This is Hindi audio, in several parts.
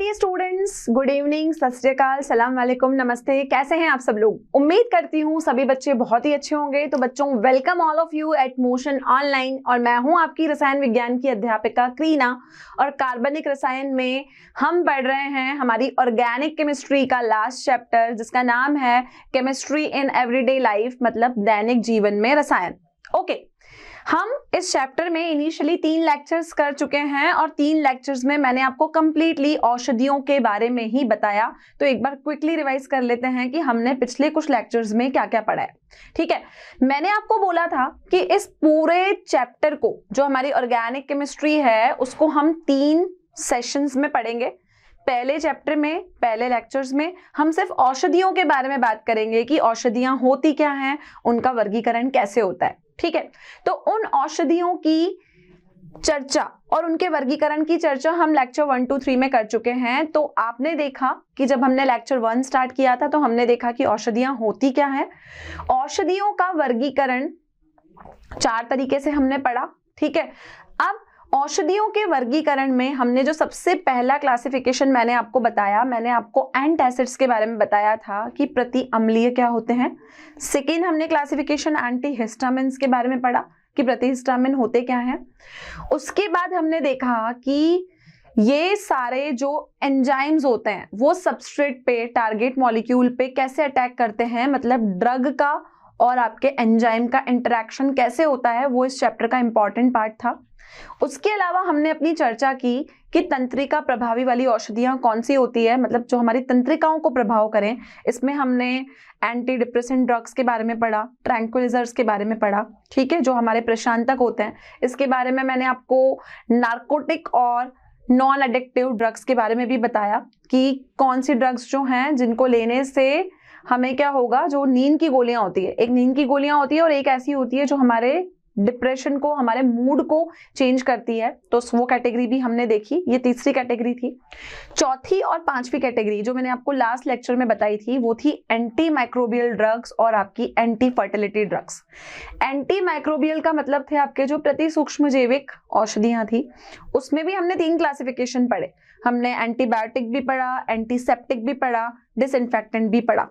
डियर स्टूडेंट्स, गुड इवनिंग, सत श्री अकाल, सलाम वालेकुम, नमस्ते। कैसे हैं आप सब लोग? उम्मीद करती हूँ सभी बच्चे बहुत ही अच्छे होंगे। तो बच्चों, welcome all of you at Motion online. और मैं हूँ आपकी रसायन विज्ञान की अध्यापिका क्रीना। और कार्बनिक रसायन में हम पढ़ रहे हैं हमारी ऑर्गेनिक केमिस्ट्री का लास्ट चैप्टर, जिसका नाम है केमिस्ट्री इन एवरीडे लाइफ, मतलब दैनिक जीवन में रसायन। ओके, हम इस चैप्टर में इनिशियली 3 लेक्चर्स कर चुके हैं और 3 लेक्चर्स में मैंने आपको कंप्लीटली औषधियों के बारे में ही बताया। तो एक बार क्विकली रिवाइज कर लेते हैं कि हमने पिछले कुछ लेक्चर्स में क्या क्या पढ़ा है। ठीक है, मैंने आपको बोला था कि इस पूरे चैप्टर को, जो हमारी ऑर्गेनिक केमिस्ट्री है, उसको हम 3 सेशंस में पढ़ेंगे। पहले चैप्टर में, पहले लेक्चर्स में हम सिर्फ औषधियों के बारे में बात करेंगे कि औषधियां होती क्या हैं, उनका वर्गीकरण कैसे होता है। ठीक है, तो उन औषधियों की चर्चा और उनके वर्गीकरण की चर्चा हम लेक्चर 1, 2, 3 में कर चुके हैं। तो आपने देखा कि जब हमने लेक्चर 1 स्टार्ट किया था तो हमने देखा कि औषधियां होती क्या हैं। औषधियों का वर्गीकरण 4 तरीके से हमने पढ़ा। ठीक है, अब औषधियों के वर्गीकरण में हमने जो सबसे पहला क्लासिफिकेशन मैंने आपको बताया, मैंने आपको एंटासिड्स के बारे में बताया था कि प्रति अम्लीय क्या होते हैं। सेकेंड, हमने क्लासिफिकेशन एंटीहिस्टामिन्स के बारे में पढ़ा कि प्रतिहिस्टामिन होते क्या हैं। उसके बाद हमने देखा कि ये सारे जो एंजाइम्स होते हैं वो सबस्ट्रेट पे, टारगेट मॉलिक्यूल पे कैसे अटैक करते हैं, मतलब ड्रग का और आपके एंजाइम का इंटरेक्शन कैसे होता है, वो इस चैप्टर का इंपॉर्टेंट पार्ट था। उसके अलावा हमने अपनी चर्चा की कि तंत्रिका प्रभावी वाली औषधियां कौन सी होती है, मतलब जो हमारी तंत्रिकाओं को प्रभाव करें। इसमें हमने एंटी डिप्रेसेंट ड्रग्स के बारे में पढ़ा, ट्रैंक्विलाइजर्स के बारे में पढ़ा। ठीक है, जो हमारे प्रशांतक होते हैं। इसके बारे में मैंने आपको नार्कोटिक और नॉन एडिक्टिव ड्रग्स के बारे में भी बताया कि कौन सी ड्रग्स जो हैं जिनको लेने से हमें क्या होगा। जो नींद की गोलियां होती है, एक नींद की गोलियां होती है और एक ऐसी होती है जो हमारे डिप्रेशन को, हमारे मूड को चेंज करती है। तो वो कैटेगरी भी हमने देखी। ये तीसरी कैटेगरी थी। चौथी और पांचवी कैटेगरी जो मैंने आपको लास्ट लेक्चर में बताई थी वो थी एंटी माइक्रोबियल ड्रग्स और आपकी anti fertility drugs. Anti microbial का मतलब थे आपके जो प्रति सूक्ष्म जैविक औषधियां थी। उसमें भी हमने 3 क्लासिफिकेशन पढ़े। हमने एंटीबायोटिक भी पढ़ा, एंटीसेप्टिक भी पढ़ा, डिसइंफेक्टेंट भी पढ़ा।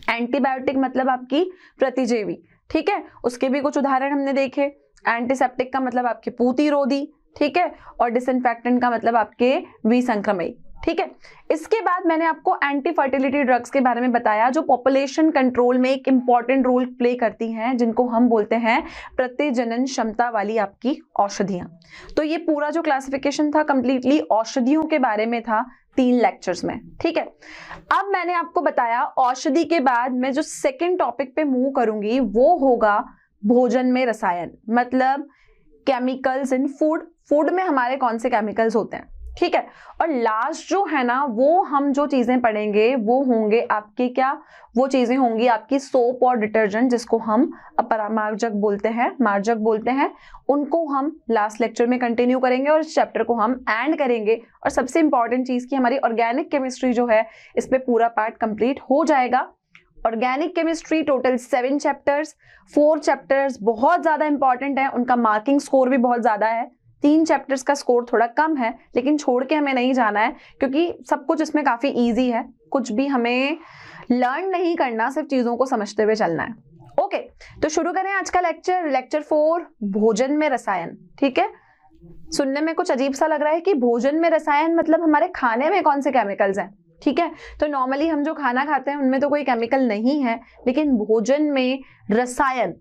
एंटीबायोटिक मतलब आपकी प्रतिजैवी। ठीक है, उसके भी कुछ उदाहरण हमने देखे। एंटीसेप्टिक का मतलब आपके पूतिरोधी। ठीक है, और डिसइंफेक्टेंट का मतलब आपके विसंक्रमयी। ठीक है, इसके बाद मैंने आपको एंटी फर्टिलिटी ड्रग्स के बारे में बताया जो पॉपुलेशन कंट्रोल में एक इंपॉर्टेंट रोल प्ले करती हैं, जिनको हम बोलते हैं प्रतिजनन क्षमता वाली आपकी औषधियां। तो ये पूरा जो क्लासिफिकेशन था कंप्लीटली औषधियों के बारे में था 3 लेक्चर्स में। ठीक है, अब मैंने आपको बताया औषधि के बाद मैं जो सेकंड टॉपिक पे मूव करूंगी वो होगा भोजन में रसायन, मतलब केमिकल्स इन फूड। फूड में हमारे कौन से केमिकल्स होते हैं। ठीक है, और लास्ट जो है ना, वो हम जो चीजें पढ़ेंगे वो होंगे आपके क्या, वो चीजें होंगी आपकी सोप और डिटर्जेंट, जिसको हम अपरामार्जक बोलते हैं, मार्जक बोलते हैं। उनको हम लास्ट लेक्चर में कंटिन्यू करेंगे और इस चैप्टर को हम एंड करेंगे। और सबसे इंपॉर्टेंट चीज की हमारी ऑर्गेनिक केमिस्ट्री जो है, इस पे पूरा पार्ट कंप्लीट हो जाएगा। Organic chemistry total 7 chapters, 4 chapters बहुत ज्यादा इंपॉर्टेंट है, उनका मार्किंग स्कोर भी बहुत ज्यादा है। 3 चैप्टर्स का स्कोर थोड़ा कम है, लेकिन छोड़ के हमें नहीं जाना है क्योंकि सब कुछ इसमें काफी इजी है। कुछ भी हमें लर्न नहीं करना, सिर्फ चीजों को समझते हुए चलना है। ओके, तो शुरू करें आज का लेक्चर 4, भोजन में रसायन। ठीक है, सुनने में कुछ अजीब सा लग रहा है कि भोजन में रसायन मतलब हमारे खाने में कौन से केमिकल्स हैं। ठीक है, तो नॉर्मली हम जो खाना खाते हैं उनमें तो कोई केमिकल नहीं है, लेकिन भोजन में रसायन,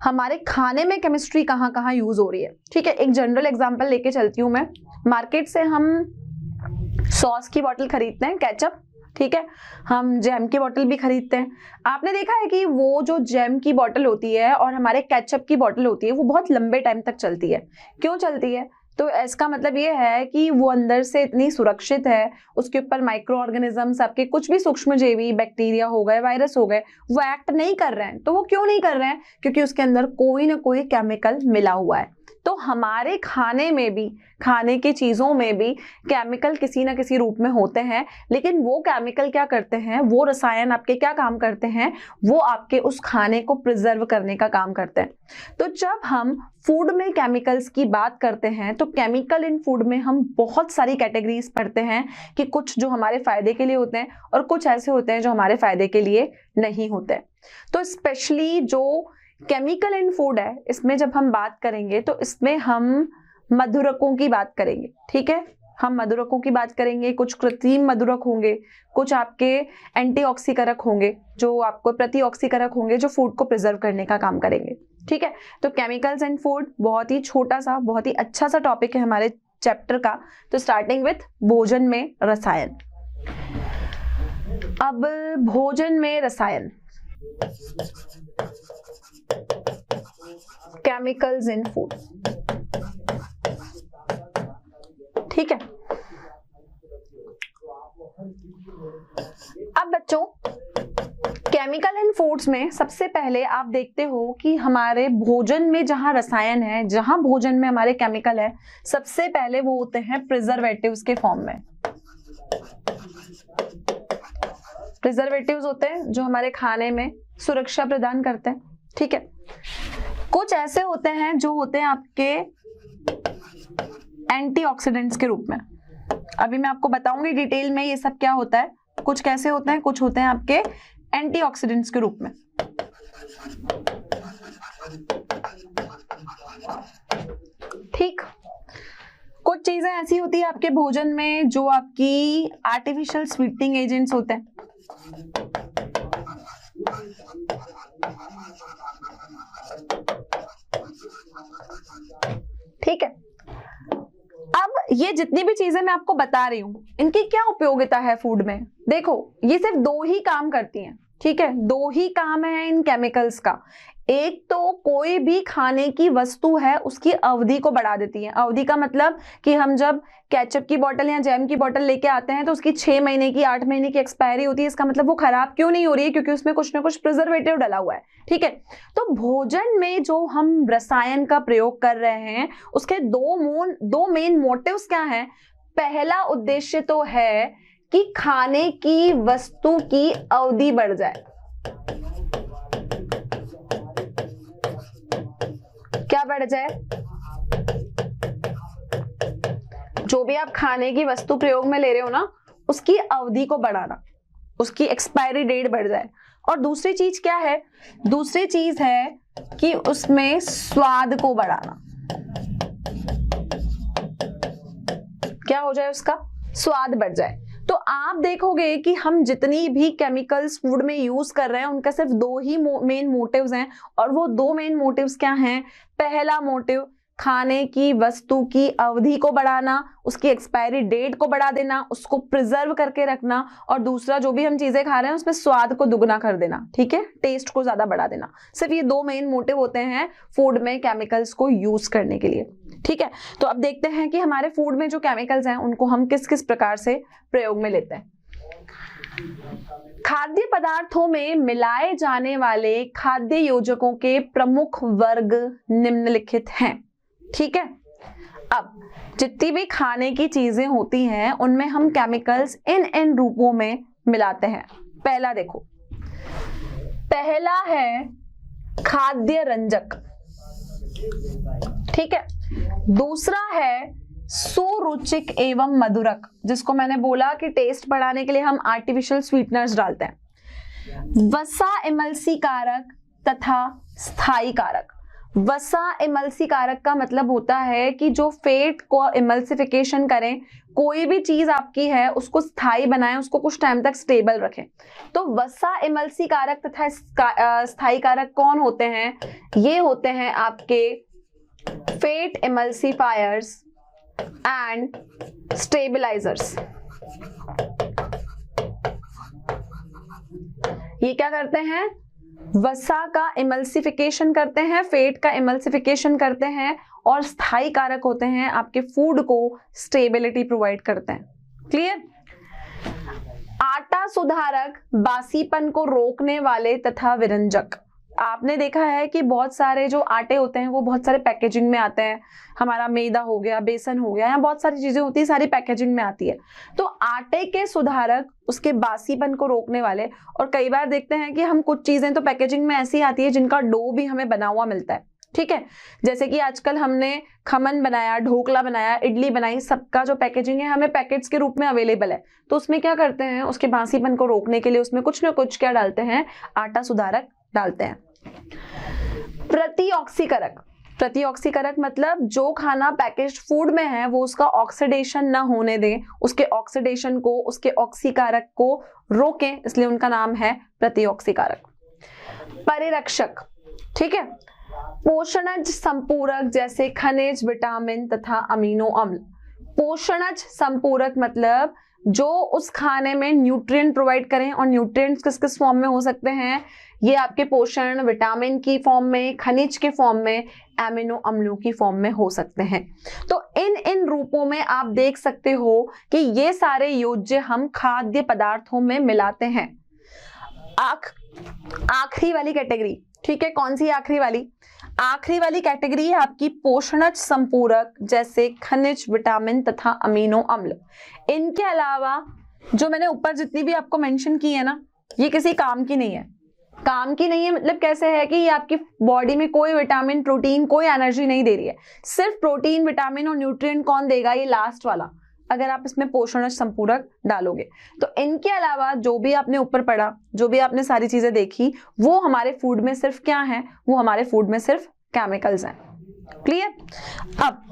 हमारे खाने में केमिस्ट्री कहाँ कहाँ यूज हो रही है। ठीक है, एक जनरल एग्जांपल लेके चलती हूँ मैं। मार्केट से हम सॉस की बोतल खरीदते हैं, केचप। ठीक है, हम जैम की बोतल भी खरीदते हैं। आपने देखा है कि वो जो जैम की बोतल होती है और हमारे केचप की बोतल होती है वो बहुत लंबे टाइम तक चलती है। क्यों चलती है? तो इसका मतलब ये है कि वो अंदर से इतनी सुरक्षित है, उसके ऊपर माइक्रो ऑर्गेनिजम्स, आपके कुछ भी सूक्ष्मजीवी, बैक्टीरिया हो गए, वायरस हो गए, वो एक्ट नहीं कर रहे हैं। तो वो क्यों नहीं कर रहे हैं? क्योंकि उसके अंदर कोई ना कोई केमिकल मिला हुआ है। तो हमारे खाने में भी, खाने की चीजों में भी केमिकल किसी ना किसी रूप में होते हैं, लेकिन वो केमिकल क्या करते हैं, वो रसायन आपके क्या काम करते हैं, वो आपके उस खाने को प्रिजर्व करने का काम करते हैं। तो जब हम फूड में केमिकल्स की बात करते हैं तो केमिकल इन फूड में हम बहुत सारी कैटेगरीज पढ़ते हैं कि कुछ जो हमारे फायदे के लिए होते हैं और कुछ ऐसे होते हैं जो हमारे फायदे के लिए नहीं होते। तो स्पेशली जो केमिकल इन फूड है, इसमें जब हम बात करेंगे तो इसमें हम मधुरकों की बात करेंगे। ठीक है, हम मधुरकों की बात करेंगे। कुछ कृत्रिम मधुरक होंगे, कुछ आपके एंटीऑक्सीकारक होंगे, जो आपको प्रतिऑक्सीकारक होंगे, जो फूड को प्रिजर्व करने का काम करेंगे। ठीक है, तो केमिकल्स एंड फूड बहुत ही छोटा सा, बहुत ही अच्छा सा टॉपिक है हमारे चैप्टर का। तो स्टार्टिंग विथ भोजन में रसायन। अब भोजन में रसायन, केमिकल्स इन फूड। ठीक है, अब बच्चों केमिकल इन फूड्स में सबसे पहले आप देखते हो कि हमारे भोजन में जहां रसायन है, जहां भोजन में हमारे केमिकल है, सबसे पहले वो होते हैं प्रिजर्वेटिव्स के फॉर्म में। प्रिजर्वेटिव्स होते हैं जो हमारे खाने में सुरक्षा प्रदान करते हैं। ठीक है, कुछ ऐसे होते हैं जो होते हैं आपके एंटीऑक्सीडेंट्स के रूप में। अभी मैं आपको बताऊंगी डिटेल में ये सब क्या होता है। कुछ कैसे होते हैं, कुछ होते हैं आपके एंटीऑक्सीडेंट्स के रूप में। ठीक, कुछ चीजें ऐसी होती है आपके भोजन में जो आपकी आर्टिफिशियल स्वीटनिंग एजेंट्स होते हैं। ठीक है, अब ये जितनी भी चीजें मैं आपको बता रही हूं, इनकी क्या उपयोगिता है फूड में। देखो, ये सिर्फ दो ही काम करती हैं। ठीक है, दो ही काम है इन केमिकल्स का। एक तो कोई भी खाने की वस्तु है उसकी अवधि को बढ़ा देती है। अवधि का मतलब कि हम जब केचप की बोतल या जैम की बोतल लेके आते हैं तो उसकी 6 महीने की, 8 महीने की एक्सपायरी होती है। इसका मतलब वो खराब क्यों नहीं हो रही है, क्योंकि उसमें कुछ ना कुछ प्रिजर्वेटिव डला हुआ है। ठीक है, तो भोजन में जो हम रसायन का प्रयोग कर रहे हैं उसके दो मेन मोटिव्स क्या हैं। पहला उद्देश्य तो है कि खाने की वस्तु की अवधि बढ़ जाए। क्या बढ़ जाए, जो भी आप खाने की वस्तु प्रयोग में ले रहे हो ना, उसकी अवधि को बढ़ाना, उसकी एक्सपायरी डेट बढ़ जाए। और दूसरी चीज क्या है, दूसरी चीज है कि उसमें स्वाद को बढ़ाना। क्या हो जाए, उसका स्वाद बढ़ जाए। तो आप देखोगे कि हम जितनी भी केमिकल्स फूड में यूज कर रहे हैं उनका सिर्फ दो ही मेन मोटिव्स हैं। और वो दो मेन मोटिव्स क्या हैं। पहला मोटिव खाने की वस्तु की अवधि को बढ़ाना, उसकी एक्सपायरी डेट को बढ़ा देना, उसको प्रिजर्व करके रखना। और दूसरा, जो भी हम चीजें खा रहे हैं उसमें स्वाद को दुगना कर देना। ठीक है, टेस्ट को ज्यादा बढ़ा देना। सिर्फ ये दो मेन मोटिव होते हैं फूड में केमिकल्स को यूज करने के लिए। ठीक है, तो अब देखते हैं कि हमारे फूड में जो केमिकल्स हैं उनको हम किस किस प्रकार से प्रयोग में लेते हैं। खाद्य पदार्थों में मिलाए जाने वाले खाद्य योजकों के प्रमुख वर्ग निम्नलिखित हैं। ठीक है, अब जितनी भी खाने की चीजें होती हैं उनमें हम केमिकल्स इन रूपों में मिलाते हैं। पहला देखो, पहला है खाद्य रंजक। ठीक है, दूसरा है सुरुचिक एवं मधुरक, जिसको मैंने बोला कि टेस्ट बढ़ाने के लिए हम आर्टिफिशियल स्वीटनर्स डालते हैं। वसा इमल्सी कारक तथा स्थायी कारक। वसा इमल्सी कारक का मतलब होता है कि जो फेट को इमल्सिफिकेशन करें, कोई भी चीज आपकी है उसको स्थायी बनाएं, उसको कुछ टाइम तक स्टेबल रखें। तो वसा इमल्सी कारक तथा स्थायी कारक कौन होते हैं, ये होते हैं आपके फेट इमल्सिफायर्स एंड स्टेबलाइजर्स। ये क्या करते हैं, वसा का इमल्सिफिकेशन करते हैं, फेट का इमल्सिफिकेशन करते हैं, और स्थायी कारक होते हैं आपके फूड को स्टेबिलिटी प्रोवाइड करते हैं। क्लियर। आटा सुधारक, बासीपन को रोकने वाले तथा विरंजक। आपने देखा है कि बहुत सारे जो आटे होते हैं वो बहुत सारे पैकेजिंग में आते हैं, हमारा मैदा हो गया, बेसन हो गया, या बहुत सारी चीजें होती है, सारी पैकेजिंग में आती है। तो आटे के सुधारक, उसके बासीपन को रोकने वाले, और कई बार देखते हैं कि हम कुछ चीजें तो पैकेजिंग में ऐसी आती है जिनका डो भी हमें बना हुआ मिलता है, ठीक है। जैसे कि आजकल हमने खमन बनाया, ढोकला बनाया, इडली बनाई, सबका जो पैकेजिंग है हमें पैकेट्स के रूप में अवेलेबल है। तो उसमें क्या करते हैं, उसके बासीपन को रोकने के लिए उसमें कुछ ना कुछ क्या डालते हैं, आटा सुधारक डालते हैं। प्रतिऑक्सीकारक, प्रतिऑक्सीकारक मतलब जो खाना पैकेज्ड फूड में है वो उसका ऑक्सीडेशन ना होने दें, उसके ऑक्सीडेशन को, उसके ऑक्सीकारक को रोकें, इसलिए उनका नाम है प्रतिऑक्सीकारक। परिरक्षक, ठीक है। पोषणज संपूरक जैसे खनिज, विटामिन तथा अमीनो अम्ल। पोषणज संपूरक मतलब जो उस खाने में न्यूट्रिएंट प्रोवाइड करें, और न्यूट्रिएंट्स किस किस फॉर्म में हो सकते हैं, ये आपके पोषण विटामिन की फॉर्म में, खनिज के फॉर्म में, एमिनो अम्लों की फॉर्म में हो सकते हैं। तो इन रूपों में आप देख सकते हो कि ये सारे योज्य हम खाद्य पदार्थों में मिलाते हैं। आखिरी वाली कैटेगरी, ठीक है, कौन सी आखिरी वाली? आखिरी वाली कैटेगरी है आपकी पोषणज संपूरक जैसे खनिज, विटामिन तथा अमीनो अम्ल। इनके अलावा जो मैंने ऊपर जितनी भी आपको मेंशन की है ना, ये किसी काम की नहीं है। काम की नहीं है मतलब कैसे है कि ये आपकी बॉडी में कोई विटामिन, प्रोटीन, कोई एनर्जी नहीं दे रही है। सिर्फ प्रोटीन, विटामिन और न्यूट्रिएंट कौन देगा? ये लास्ट वाला, अगर आप इसमें पोषणज संपूरक डालोगे। तो इनके अलावा जो भी आपने ऊपर पढ़ा, जो भी आपने सारी चीजें देखी, वो हमारे फूड में सिर्फ क्या है? वो हमारे फूड में सिर्फ केमिकल्स हैं। क्लियर? अब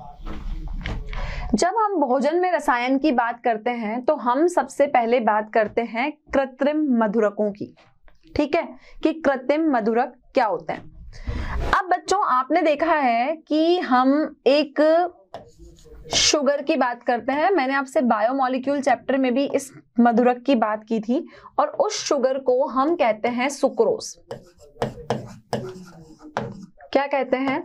जब हम भोजन में रसायन की बात करते हैं तो हम सबसे पहले बात करते हैं कृत्रिम मधुरकों की, ठीक है, कि कृत्रिम मधुरक क्या होते हैं। अब बच्चों आपने देखा है कि हम एक शुगर की बात करते हैं, मैंने आपसे बायोमोलिक्यूल चैप्टर में भी इस मधुरक की बात की थी, और उस शुगर को हम कहते हैं सुक्रोज। क्या कहते हैं?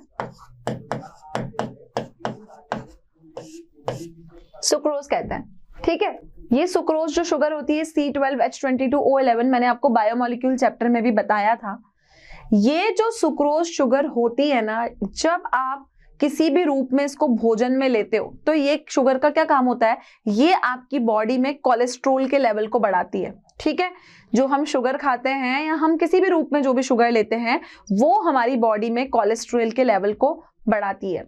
सुक्रोज कहते हैं, ठीक है। ये सुक्रोज जो शुगर होती है C12H22O11, मैंने आपको बायोमोलिक्यूल चैप्टर में भी बताया था। ये जो सुक्रोज शुगर होती है ना, जब आप किसी भी रूप में इसको भोजन में लेते हो तो ये शुगर का क्या काम होता है? ये आपकी बॉडी में कोलेस्ट्रॉल के लेवल को बढ़ाती है, ठीक है। जो हम शुगर खाते हैं या हम किसी भी रूप में जो भी शुगर लेते हैं वो हमारी बॉडी में कोलेस्ट्रॉल के लेवल को बढ़ाती है।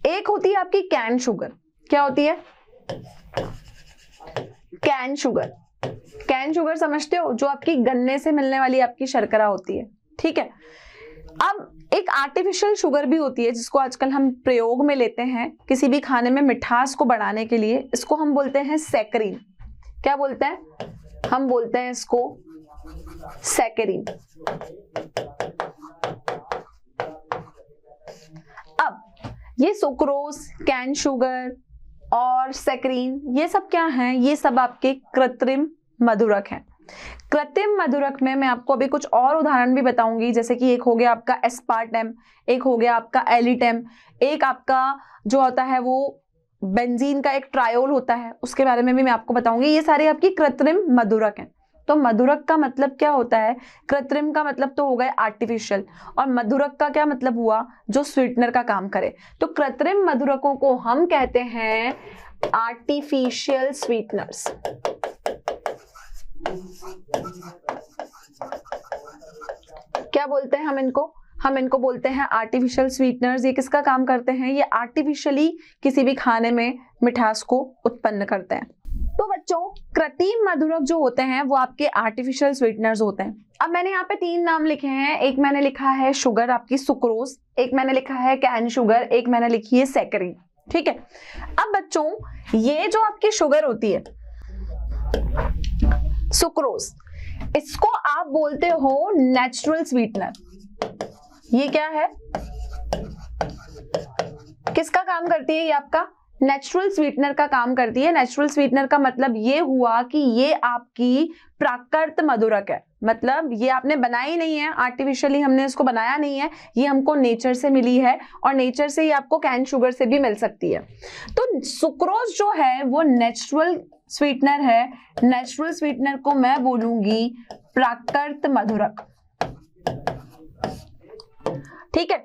एक होती है आपकी कैन शुगर। क्या होती है? Cane sugar. कैन शुगर समझते हो? जो आपकी गन्ने से मिलने वाली आपकी शर्करा होती है, ठीक है। अब एक आर्टिफिशियल शुगर भी होती है जिसको आजकल हम प्रयोग में लेते हैं किसी भी खाने में मिठास को बढ़ाने के लिए, इसको हम बोलते हैं सैकरीन। क्या बोलते हैं? हम बोलते हैं इसको सैकरीन। अब ये सुक्रोज, कैन शुगर और सैकरीन, ये सब क्या हैं? ये सब आपके कृत्रिम मधुरक हैं। कृत्रिम मधुरक में मैं आपको अभी कुछ और उदाहरण भी बताऊंगी, जैसे कि एक हो गया आपका एस्पार्टम, एक हो गया आपका एलिटम, एक आपका जो होता है वो बेंजीन का एक ट्रायोल होता है, उसके बारे में भी मैं आपको बताऊंगी। ये सारे आपकी कृत्रिम मधुरक हैं। तो मधुरक का मतलब क्या होता है? कृत्रिम का मतलब तो हो गए आर्टिफिशियल, और मधुरक का क्या मतलब हुआ? जो स्वीटनर का काम करे। तो कृत्रिम मधुरकों को हम कहते हैं आर्टिफिशियल स्वीटनर्स। क्या बोलते हैं हम इनको? हम इनको बोलते हैं आर्टिफिशियल स्वीटनर्स। ये किसका काम करते हैं? ये आर्टिफिशियली किसी भी खाने में मिठास को उत्पन्न करते हैं। तो बच्चों कृत्रिम मधुरक जो होते हैं वो आपके आर्टिफिशियल स्वीटनर्स होते हैं। अब मैंने यहाँ पे 3 नाम लिखे हैं। एक मैंने लिखा है शुगर आपकी सुक्रोज, एक मैंने लिखा है कैन शुगर, एक मैंने लिखी है सैकरीन, ठीक है। अब बच्चों ये जो आपकी शुगर होती है सुक्रोज, इसको आप बोलते हो नेचुरल स्वीटनर। ये क्या है? किसका काम करती है? ये आपका नेचुरल स्वीटनर का काम करती है। नेचुरल स्वीटनर का मतलब ये हुआ कि ये आपकी प्राकृत मधुरक है, मतलब ये आपने बनाई नहीं है, आर्टिफिशियली हमने इसको बनाया नहीं है, ये हमको नेचर से मिली है, और नेचर से ही आपको कैन शुगर से भी मिल सकती है। तो सुक्रोज जो है वो नेचुरल स्वीटनर है। नेचुरल स्वीटनर को मैं बोलूंगी प्राकृत मधुरक। ठीक है।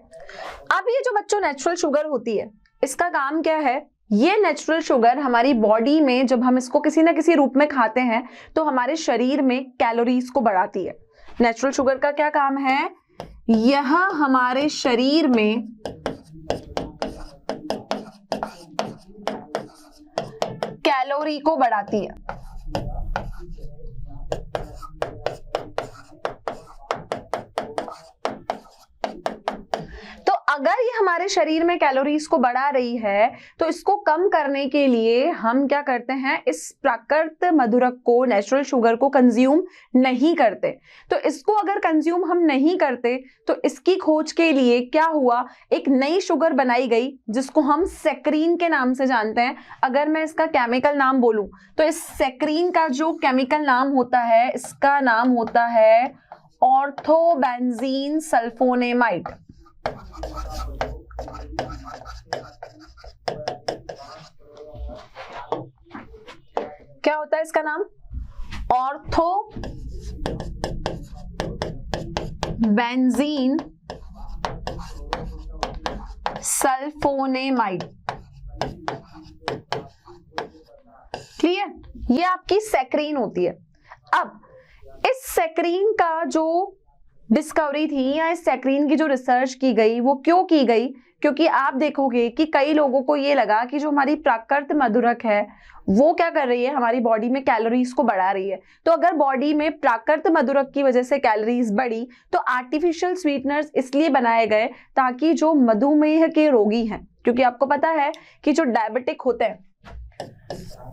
अब ये जो बच्चों नेचुरल शुगर होती है, इसका काम क्या है? ये नेचुरल शुगर हमारी बॉडी में जब हम इसको किसी ना किसी रूप में खाते हैं तो हमारे शरीर में कैलोरीज को बढ़ाती है। नेचुरल शुगर का क्या काम है? यह हमारे शरीर में कैलोरी को बढ़ाती है। तो अगर ये हमारे शरीर में कैलोरीज को बढ़ा रही है तो इसको कम करने के लिए हम क्या करते हैं? इस प्राकृत मधुरक को, नेचुरल शुगर को कंज्यूम नहीं करते। तो इसको अगर कंज्यूम हम नहीं करते तो इसकी खोज के लिए क्या हुआ? एक नई शुगर बनाई गई जिसको हम सेक्रीन के नाम से जानते हैं। अगर मैं इसका केमिकल नाम बोलूं तो इस सेक्रीन का जो केमिकल नाम होता है, इसका नाम होता है ऑर्थोबेंजीन सल्फोनेमाइड। क्या होता है इसका नाम? ऑर्थोबेंजीन सल्फोनेमाइड। क्लियर? ये आपकी सेक्रीन होती है। अब इस सेक्रीन का जो डिस्कवरी थी या इस सेक्रीन की जो रिसर्च की गई वो क्यों की गई? क्योंकि आप देखोगे कि कई लोगों को ये लगा कि जो हमारी प्राकृत मधुरक है वो क्या कर रही है? हमारी बॉडी में कैलोरीज को बढ़ा रही है। तो अगर बॉडी में प्राकृत मधुरक की वजह से कैलोरीज बढ़ी तो आर्टिफिशियल स्वीटनर्स इसलिए बनाए गए ताकि जो मधुमेह के रोगी हैं, क्योंकि आपको पता है कि जो डायबिटिक होते हैं,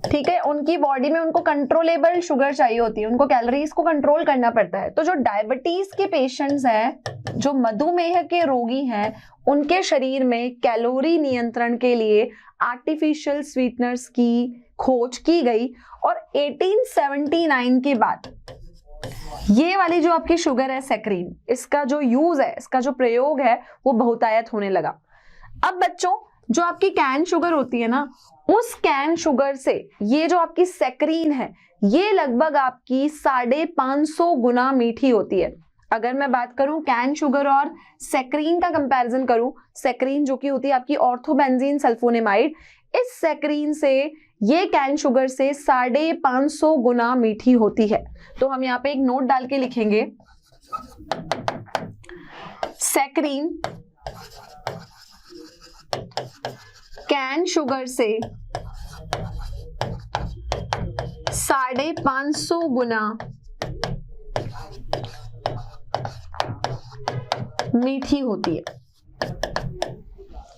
ठीक है, उनकी बॉडी में उनको कंट्रोलेबल शुगर चाहिए होती है, उनको कैलोरीज को कंट्रोल करना पड़ता है। तो जो डायबिटीज के पेशेंट्स हैं, जो मधुमेह के रोगी हैं, उनके शरीर में कैलोरी नियंत्रण के लिए आर्टिफिशियल स्वीटनर्स की खोज की गई। और 1879 के बाद ये वाली जो आपकी शुगर है सेक्रीन, इसका जो यूज है, इसका जो प्रयोग है वो बहुतायत होने लगा। अब बच्चों, जो आपकी कैन शुगर होती है ना, उस कैन शुगर से ये जो आपकी सेक्रीन है ये लगभग आपकी 550 गुना मीठी होती है। अगर मैं बात करूं कैन शुगर और सेक्रीन का कंपैरिजन करूं, सेक्रीन जो कि होती है आपकी ऑर्थोबेंजीन सल्फोनेमाइड, इस सेक्रीन से ये कैन शुगर से 550 गुना मीठी होती है। तो हम यहाँ पे एक नोट डाल के लिखेंगे, सेक्रीन कैन शुगर से 550 गुना मीठी होती है।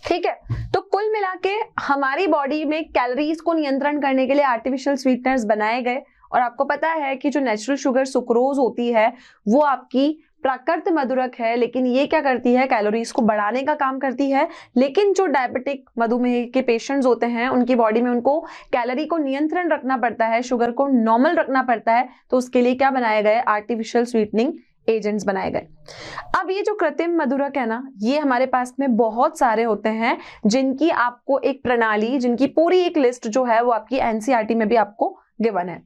ठीक है, तो कुल मिला के हमारी बॉडी में कैलोरीज को नियंत्रण करने के लिए आर्टिफिशियल स्वीटनर्स बनाए गए। और आपको पता है कि जो नेचुरल शुगर सुक्रोज होती है वो आपकी प्राकृत मधुरक है, लेकिन ये क्या करती है? कैलोरीज को बढ़ाने का काम करती है। लेकिन जो डायबिटिक मधुमेह के पेशेंट्स होते हैं उनकी बॉडी में उनको कैलोरी को नियंत्रण रखना पड़ता है, शुगर को नॉर्मल रखना पड़ता है। तो उसके लिए क्या बनाए गए? आर्टिफिशियल स्वीटनिंग एजेंट्स बनाए गए। अब ये जो कृत्रिम मधुरक है ना, ये हमारे पास में बहुत सारे होते हैं जिनकी आपको एक प्रणाली, जिनकी पूरी एक लिस्ट जो है वो आपकी एनसीईआरटी में भी आपको गिवन है।